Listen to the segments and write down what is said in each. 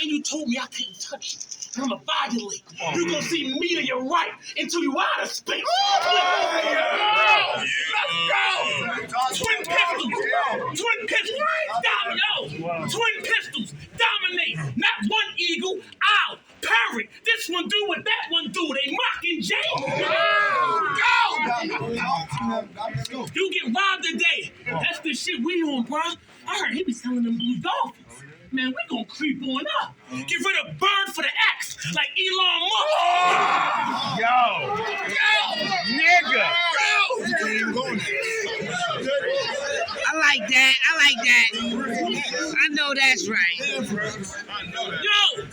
and you told me I couldn't touch you. And I'm going to violate. You're going to see me to your right until you out of space. Let's go. Twin pistols. Twin pistols. Twin pistols. Dominate. Not one eagle. Ow. Parrot. This one do what that one do. They mocking Jay. Go. You get robbed today. That's the shit we on, bro. I heard he be selling them blue dolphins. Man, we gonna creep on up. Get rid of bird for the X, like Elon Musk. Nigga. I like that. I know that's right. Yo,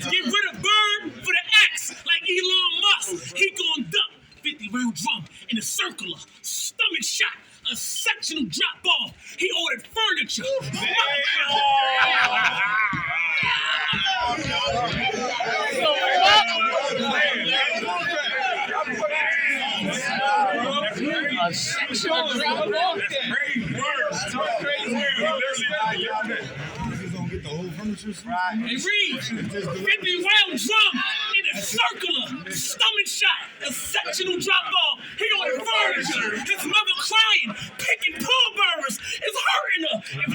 get rid of bird for the X, like Elon Musk. He gonna dump 50-round drum in a circular stomach shot. A sectional drop off. He ordered furniture. A sectional drop off. Hey, Reed, 50-round drum in a circular stomach shot, a sectional drop off. He ordered furniture. His mother crying, picking pillburgers. It's hurting her. If